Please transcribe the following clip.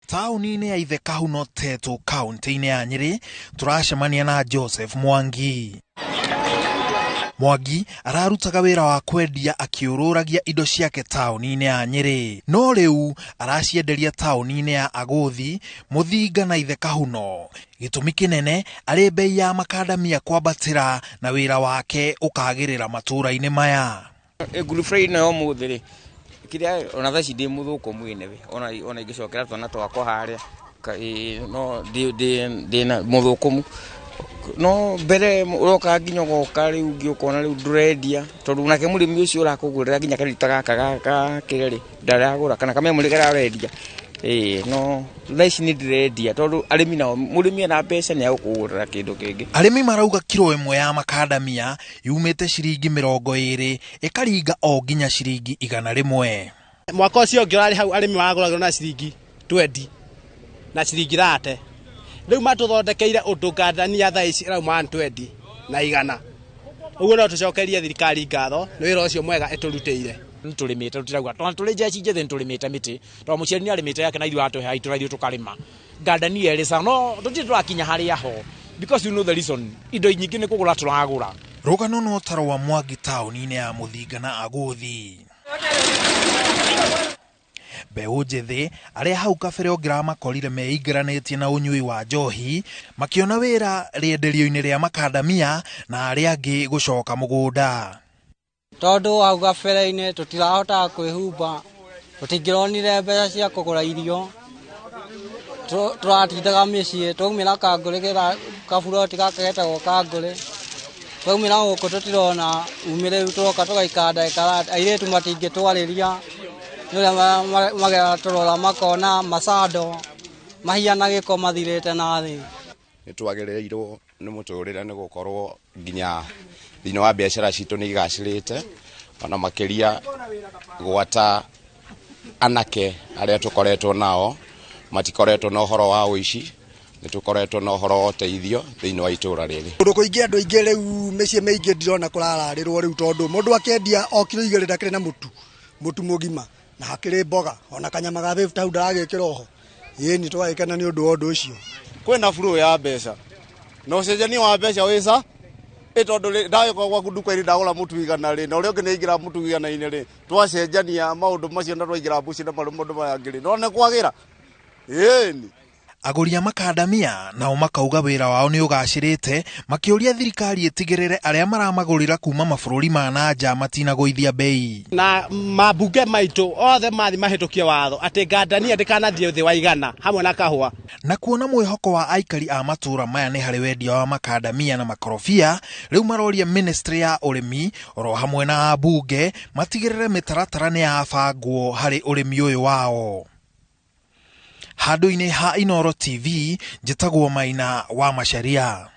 Taũni-inĩ ya Ithe Kahuno Tetu kaunti-inĩ ya Nyeri turacemania na Joseph Mwangi. Mwangi ararutaga wĩra wa kwendia akĩũrũragia indo ciake taũni-inĩ ya Nyeri. No rĩu aracienderia taũni-inĩ ya Agũthi, Mũthinga na Ithe Kahuno. Gĩtũmi kĩnene arĩ bei ya makadamia kwambatĩra na wĩra wake ũkagĩrĩra matũũra-inĩ maya. Good Friday no mũthĩrĩ kiria ona thaci ndi muthuko mwene we ona ingicokera twana twakwa haria no ndi na muthukumu no mbere uroka nginya goka riu ngiukona riu ndrendia tondu nake murimi ucio urakugurira nginya karita gaka kigeri ndaragura kana kame muligera rendia no thaci ni ndirendia tondu arimi nao murimi na mbeca ni agukugurira kindu kingi. Arimi marauga kilo ĩmwe ya makadamia yumĩte ciringi 20 ĩkaringa o nginya ciringi 100. Mwaka ũcio ũngĩ ũrarĩ hau arimi maragũragĩrwo na ciringi 20 na ciringi 30. Rĩu matũthondekeire ũndũ ngandania thaa ici ĩrauma 20 na 100. Ũguo no tũcokerie thirikari ngatho nĩ wĩra ũcio mwega ĩtũrutĩire. Tulimite tutiragwa tuli jeshi jethe tulimite miti to muciari ni alimite yake na ithu atu ha ituraithio tukarima ngandani ere sa no tuti turakinya haria ho because you know the reason indo nyingi ni kugura turagura. Rũgano no taro wa Mwangi taũni-inĩ ya Mũthinga na Agũthi. Mbeũ njĩthĩ arĩa hau kabere ongĩramakorire meingĩranĩtie na ũnyui wa njohi makĩona wĩra rĩenderio-inĩ rĩa makadamia na arĩa angĩ gũcoka mũgũnda. Tondu hau gabere-inĩ tutirahota kwĩhumba, tutingĩronire mbeca cia kũgũra irio, turatindaga mĩciĩ, twaumĩra Kangũrĩ kaburoti gaka getagwo Kangũrĩ, twaumĩra gũkũ tutirona umĩrĩru, turoka tũgaikara airĩtu matingĩtwarĩria nĩũrĩa magera tũrora makona macando mahiana gĩko mathirĩte na thĩ. Nĩtwagĩrĩirwo nĩ mũtũrĩre nĩ gũkorwo nginya thĩinĩ wa biacara citũ nĩ igacĩrĩte ona makĩria gwata anake arĩa tũkoretwo nao matikoretwo na ũhoro wa ũici, nĩtũkoretwo na ũhoro wa ũteithio thĩinĩ wa itũũra rĩrĩ. Ũndũ kũingĩ andũ aingĩ rĩu mĩciĩ mĩingĩ ndirona kũrararĩrwo rĩu tondu mũndũ akĩendia o kilo 2 ndakĩrĩ na mũtu mũgima na hakĩrĩ mboga ona kanyama ga 50 hau ndaragĩkĩra oho. Ĩĩ nĩ twagĩkena nĩ ũndũ wa ũndũ ũcio. Kwĩna flow ya mbeca na ũcenjania wa mbeca wĩca tondu ndagĩkorwo gwaku nduka-inĩ ndagũra mũtu 100 rĩ na ũrĩa ũngĩ nĩaingĩra mũtu 100 rĩ twacenjania maũndũ macio na twaingĩra mbuci na maũndũ maya ngĩrĩ no nĩ kwagĩra. Ĩĩ agũri a makadamia nao makauga wĩra wao nĩ ũgacĩrĩte makĩũria thirikari ĩtigĩrĩre arĩa maramagũrĩra kuma mabũrũri ma nanja matinagũithia bei. Na mambunge maitũ othe mathi mahĩtũkie watho atĩ ngandania ndĩkanathiĩ thĩ wa 100 hamwe na kahũa. Na kuona mwĩhoko wa aikari a matũũra maya nĩ harĩ wendia wa makadamia na makorobia, rĩu maroria ministry ya ũrĩmi oro hamwe na ambunge matigĩrĩre mĩtaratara nĩ yabangwo harĩ ũrĩmi ũyũ wao. Handũ-inĩ ha Inooro TV, njĩtagwo Maina wa Macharia.